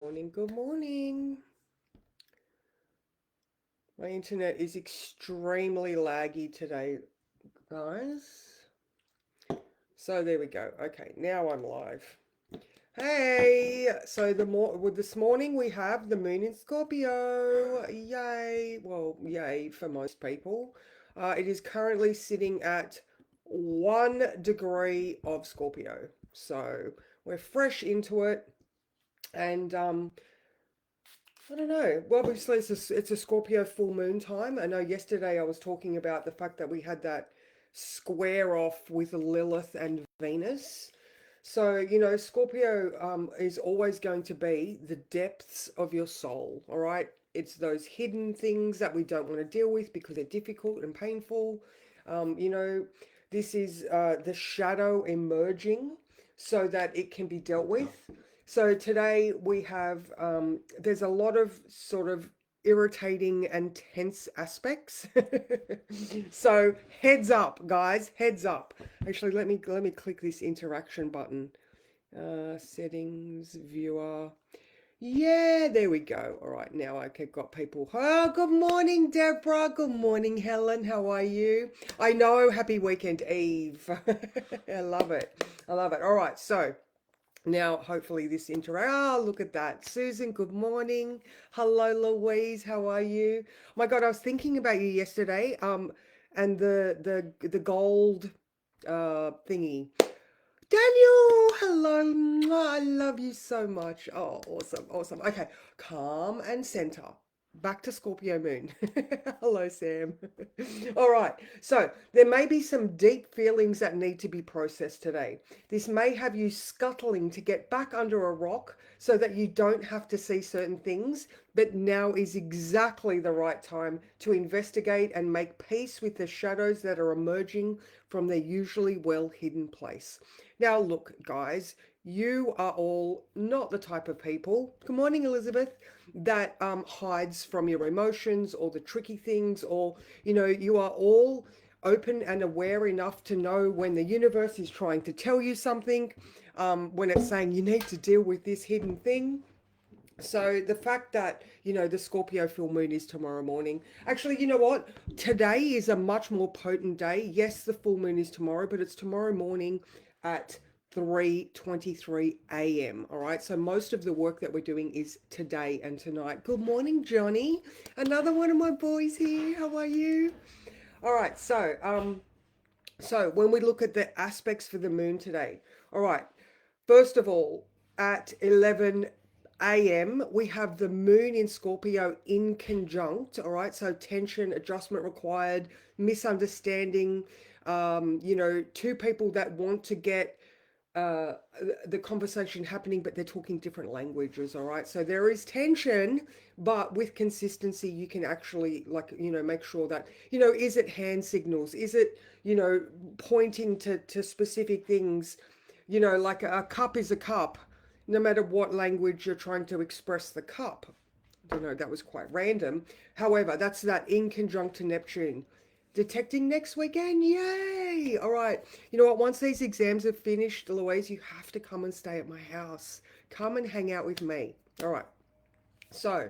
Morning, good morning. My internet is extremely laggy today, guys. So there we go. Okay, now I'm live. Hey, so this morning we have the moon in Scorpio. Yay. Well, yay for most people. It is currently sitting at 1 degree of Scorpio. So we're fresh into it. And I don't know. Well, obviously, it's a Scorpio full moon time. I know yesterday I was talking about the fact that we had that square off with Lilith and Venus. So, Scorpio is always going to be the depths of your soul, all right? It's those hidden things that we don't want to deal with because they're difficult and painful. Um, you know, this is the shadow emerging so that it can be dealt with. So today we have, there's a lot of sort of irritating and tense aspects. So heads up, guys, heads up. Actually, let me click this interaction button. Settings, viewer. Yeah, there we go. All right, now got people. Oh, good morning, Deborah. Good morning, Helen. How are you? I know. Happy weekend eve. I love it. I love it. All right, so. Now, hopefully this interact. Ah, look at that. Susan, good morning. Hello, Louise. How are you? Oh my God, I was thinking about you yesterday. And the gold thingy. Daniel, hello. Mwah, I love you so much. Oh, awesome, awesome. Okay, calm and center. Back to Scorpio moon. Hello, Sam. All right. So there may be some deep feelings that need to be processed today. This may have you scuttling to get back under a rock so that you don't have to see certain things, but now is exactly the right time to investigate and make peace with the shadows that are emerging from their usually well hidden place. Now, look, guys, you are all not the type of people, good morning, Elizabeth, that hides from your emotions or the tricky things, or, you are all open and aware enough to know when the universe is trying to tell you something, when it's saying you need to deal with this hidden thing. So the fact that, the Scorpio full moon is tomorrow morning. Actually, you know what? Today is a much more potent day. Yes, the full moon is tomorrow, but it's tomorrow morning at 3:23 a.m. All right. So most of the work that we're doing is today and tonight. Good morning, Johnny. Another one of my boys here. How are you? All right. So when we look at the aspects for the moon today, all right. First of all, at 11 a.m., we have the moon in Scorpio in conjunct. All right. So tension, adjustment required, misunderstanding, two people that want to get uh, the conversation happening, but they're talking different languages. All right. So there is tension, but with consistency, you can actually, like, make sure that, is it hand signals? Is it, pointing to specific things? Like a cup is a cup, no matter what language you're trying to express the cup. I don't know, that was quite random. However, that's that in conjunct to Neptune. Detecting next weekend, yay! All right, you know what? Once these exams are finished, Louise, you have to come and stay at my house. Come and hang out with me. All right, so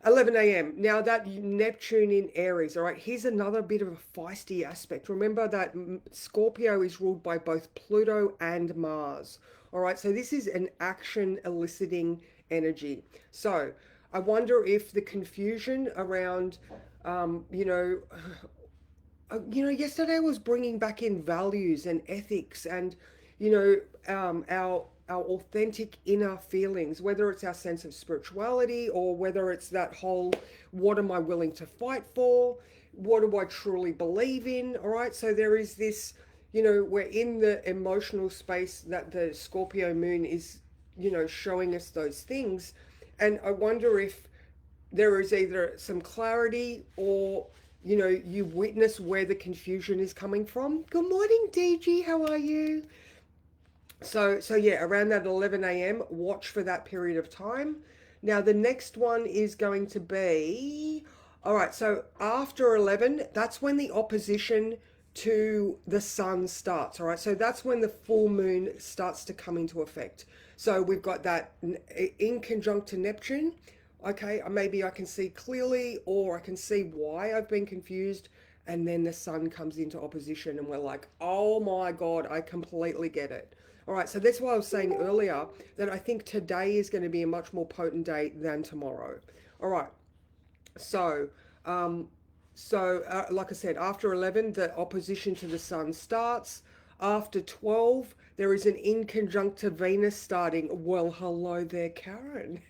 11 a.m. Now that Neptune in Aries, all right, here's another bit of a feisty aspect. Remember that Scorpio is ruled by both Pluto and Mars. All right, so this is an action eliciting energy. So I wonder if the confusion around, um, you know, yesterday was bringing back in values and ethics and, our authentic inner feelings, whether it's our sense of spirituality or whether it's that whole, what am I willing to fight for? What do I truly believe in? All right. So there is this, we're in the emotional space that the Scorpio moon is, showing us those things. And I wonder if there is either some clarity or you witness where the confusion is coming from. Good morning, DG. How are you? So yeah, around that 11 a.m., watch for that period of time. Now the next one is going to be, all right, so after 11, that's when the opposition to the sun starts. All right, so that's when the full moon starts to come into effect. So we've got that in conjunct to Neptune. Okay, maybe I can see clearly, or I can see why I've been confused. And then the sun comes into opposition, and we're like, oh my God, I completely get it. All right, so that's why I was saying earlier that I think today is going to be a much more potent day than tomorrow. All right, so, um, like I said, after 11, the opposition to the sun starts. After 12, there is an inconjunct to Venus starting. Well, hello there, Karen.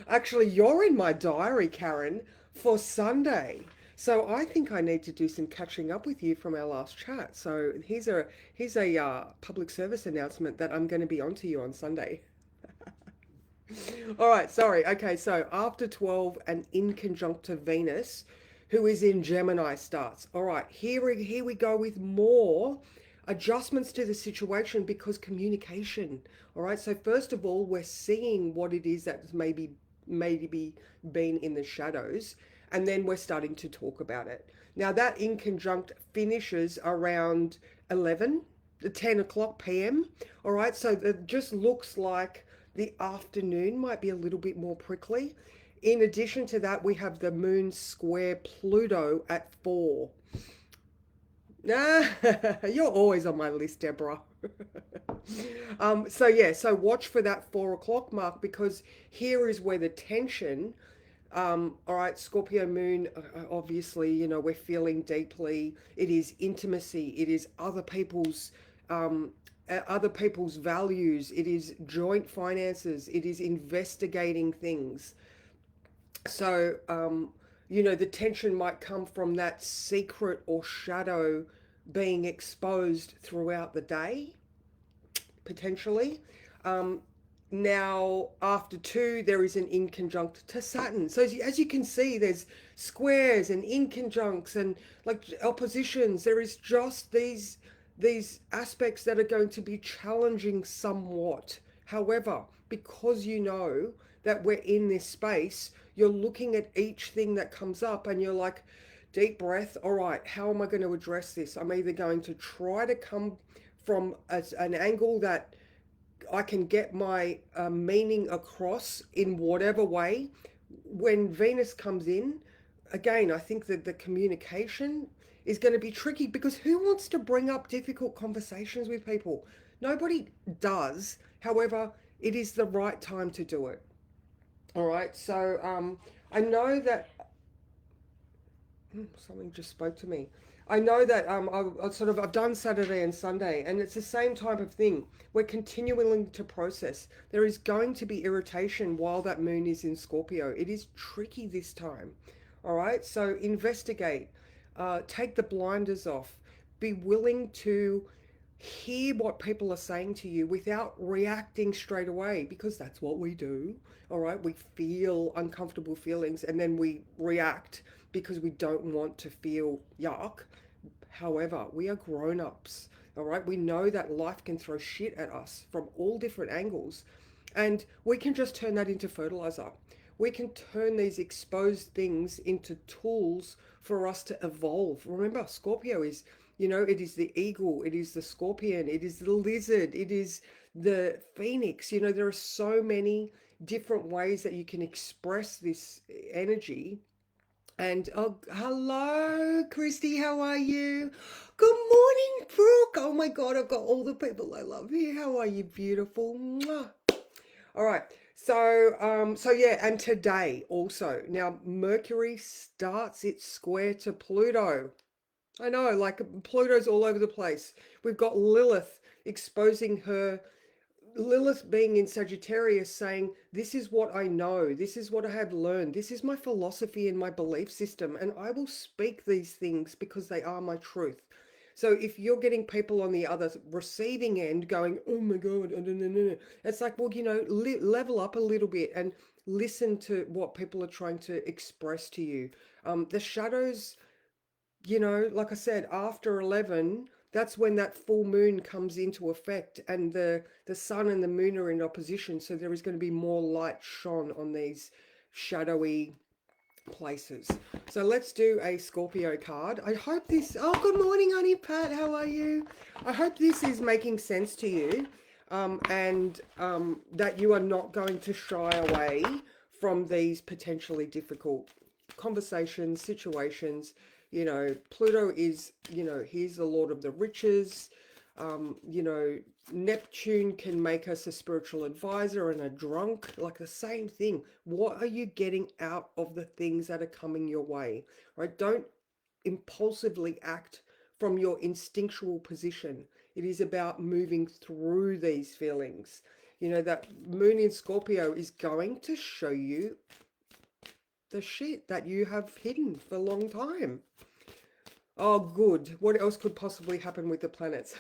Actually, you're in my diary, Karen, for Sunday. So I think I need to do some catching up with you from our last chat. So here's a public service announcement that I'm going to be on to you on Sunday. All right, sorry. Okay, so after 12 and in conjunct to Venus, who is in Gemini, starts. All right, here we go with more adjustments to the situation because communication. All right, so first of all, we're seeing what it is that's maybe been in the shadows, and then we're starting to talk about it. Now that in conjunct finishes around 11, 10 o'clock p.m. All right, so it just looks like the afternoon might be a little bit more prickly. In addition to that, we have the moon square Pluto at 4. Ah, you're always on my list, Deborah. So yeah, so watch for that 4 o'clock mark because here is where the tension. All right, Scorpio moon, obviously, we're feeling deeply. It is intimacy. It is other people's values. It is joint finances. It is investigating things. So, the tension might come from that secret or shadow being exposed throughout the day, potentially. Um, Now, after 2, there is an inconjunct to Saturn. So as you can see, there's squares and inconjuncts and like oppositions. There is just these aspects that are going to be challenging somewhat. However, because you know that we're in this space, you're looking at each thing that comes up and you're like, deep breath. All right, how am I going to address this? I'm either going to try to come from an angle that I can get my meaning across in whatever way. When Venus comes in, again, I think that the communication is going to be tricky because who wants to bring up difficult conversations with people? Nobody does. However, it is the right time to do it. All right. So I know that something just spoke to me. I know that I've done Saturday and Sunday, and it's the same type of thing. We're continuing to process. There is going to be irritation while that moon is in Scorpio. It is tricky this time. All right, so investigate, take the blinders off, be willing to hear what people are saying to you without reacting straight away because that's what we do. All right, we feel uncomfortable feelings and then we react because we don't want to feel yuck. However, we are grown-ups. All right, we know that life can throw shit at us from all different angles, and we can just turn that into fertilizer. We can turn these exposed things into tools for us to evolve. Remember, Scorpio is, it is the eagle, it is the scorpion, it is the lizard, it is the phoenix. There are so many different ways that you can express this energy. And oh, hello, Christy, how are you? Good morning, Brooke. Oh my God, I've got all the people I love here. How are you, beautiful? Mwah. All right. So yeah, and today also. Now Mercury starts its square to Pluto. I know, like Pluto's all over the place. We've got Lilith exposing her Lilith being in Sagittarius saying, this is what I know, this is what I have learned, this is my philosophy and my belief system, and I will speak these things because they are my truth. So if you're getting people on the other receiving end going, oh my God, no, it's like, well, level up a little bit and listen to what people are trying to express to you. The shadows, like I said, after 11, that's when that full moon comes into effect and the sun and the moon are in opposition. So there is going to be more light shone on these shadowy places. So let's do a Scorpio card. I hope this, oh, good morning, honey Pat. How are you? I hope this is making sense to you, and that you are not going to shy away from these potentially difficult conversations, situations. You know, Pluto is, you know, he's the Lord of the riches. You know, Neptune can make us a spiritual advisor and a drunk, like the same thing. What are you getting out of the things that are coming your way? Right? Don't impulsively act from your instinctual position. It is about moving through these feelings. You know, that moon in Scorpio is going to show you the shit that you have hidden for a long time. Oh, good. What else could possibly happen with the planets?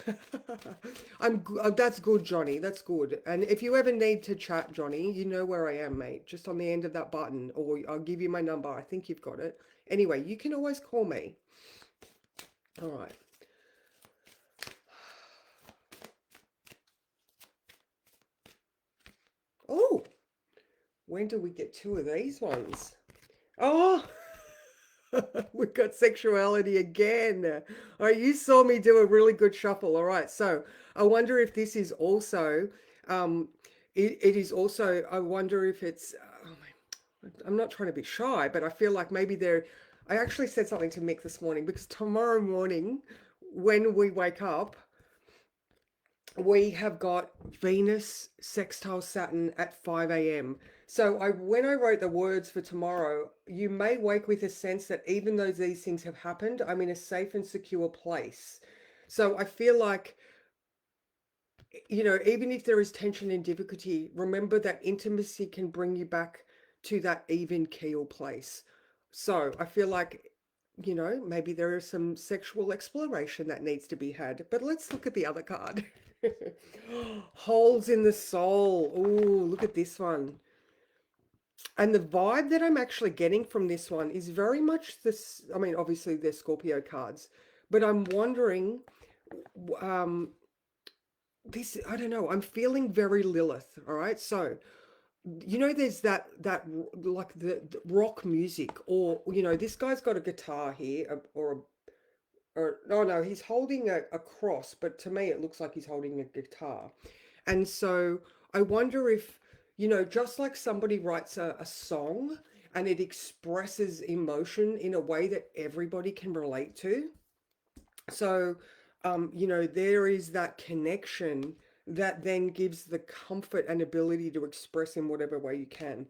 That's good, Johnny. That's good. And if you ever need to chat, Johnny, you know where I am, mate. Just on the end of that button, or I'll give you my number. I think you've got it. Anyway, you can always call me. All right. Oh, when do we get two of these ones? Oh, we've got sexuality again. All right, you saw me do a really good shuffle. All right, so I wonder if this is also, um, it is also, I wonder if it's, oh my, I'm not trying to be shy, but I feel like maybe there, I actually said something to Mick this morning because tomorrow morning when we wake up, we have got Venus sextile Saturn at 5 a.m. So when I wrote the words for tomorrow, you may wake with a sense that even though these things have happened, I'm in a safe and secure place. So I feel like, you know, even if there is tension and difficulty, remember that intimacy can bring you back to that even keel place. So I feel like, you know, maybe there is some sexual exploration that needs to be had. But let's look at the other card. Holes in the soul. Oh, look at this one. And the vibe that I'm actually getting from this one is very much this. I mean, obviously they're Scorpio cards, but I'm wondering, um, this, I don't know, I'm feeling very Lilith. All right. So, you know, there's like the rock music, or, you know, this guy's got a guitar here, or no, no, he's holding a cross, but to me it looks like he's holding a guitar. And so I wonder if, you know, just like somebody writes a song and it expresses emotion in a way that everybody can relate to. So, you know, there is that connection that then gives the comfort and ability to express in whatever way you can.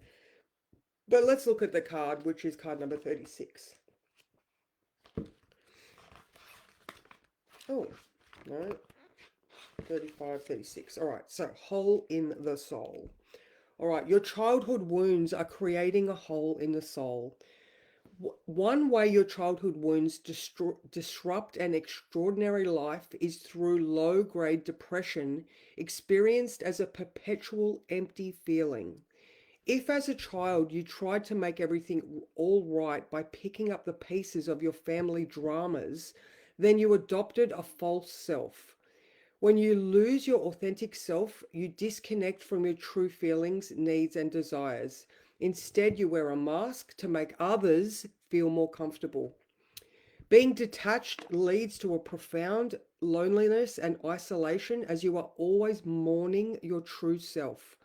But let's look at the card, which is card number 36. Oh, no, 35, 36. All right, so hole in the soul. All right, your childhood wounds are creating a hole in the soul. One way your childhood wounds disrupt an extraordinary life is through low grade depression experienced as a perpetual empty feeling. If, as a child, you tried to make everything all right by picking up the pieces of your family dramas, then you adopted a false self. When you lose your authentic self, you disconnect from your true feelings, needs, and desires. Instead, you wear a mask to make others feel more comfortable. Being detached leads to a profound loneliness and isolation as you are always mourning your true self.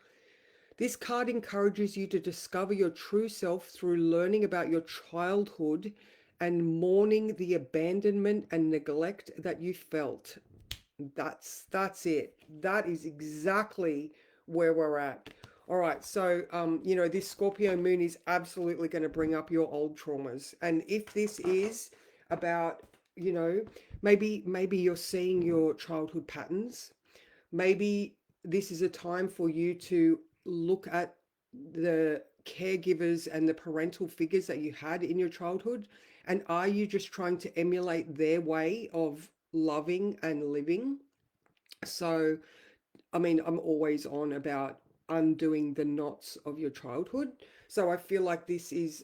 This card encourages you to discover your true self through learning about your childhood and mourning the abandonment and neglect that you felt. That's it. That is exactly where we're at. All right, so you know, this Scorpio moon is absolutely going to bring up your old traumas. And if this is about, you know, maybe you're seeing your childhood patterns. Maybe this is a time for you to look at the caregivers and the parental figures that you had in your childhood. And are you just trying to emulate their way of loving and living? So, I mean, I'm always on about undoing the knots of your childhood. So I feel like this is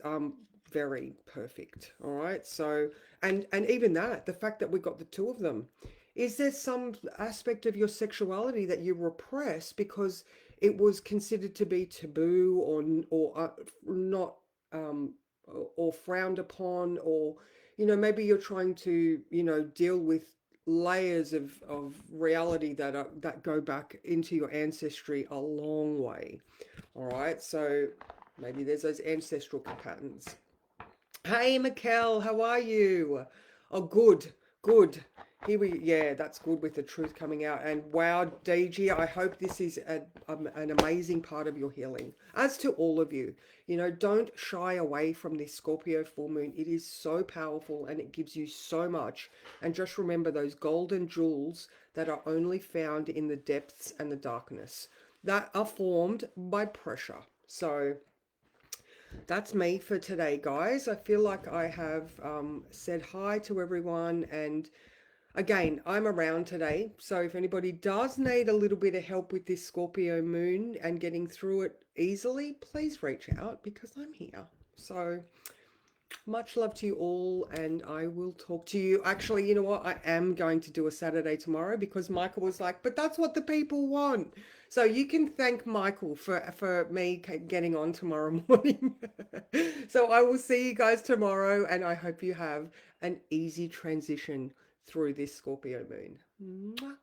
very perfect. All right. So, and even that, the fact that we got the two of them, is there some aspect of your sexuality that you repress because it was considered to be taboo or not um or frowned upon, or maybe you're trying to deal with layers of reality that go back into your ancestry a long way. All right, so maybe there's those ancestral patterns. Hey, Mikkel, how are you? Oh, good, good. Yeah, that's good with the truth coming out. And wow, DG, I hope this is an amazing part of your healing. As to all of you, don't shy away from this Scorpio full moon. It is so powerful and it gives you so much. And just remember those golden jewels that are only found in the depths and the darkness that are formed by pressure. So, that's me for today, guys. I feel like I have said hi to everyone. And again, I'm around today. So if anybody does need a little bit of help with this Scorpio moon and getting through it easily, please reach out because I'm here. So much love to you all, and I will talk to you. Actually, you know what? I am going to do a Saturday tomorrow because Michael was like, "But that's what the people want." So you can thank Michael for me getting on tomorrow morning. So I will see you guys tomorrow, and I hope you have an easy transition through this Scorpio moon. Mwah.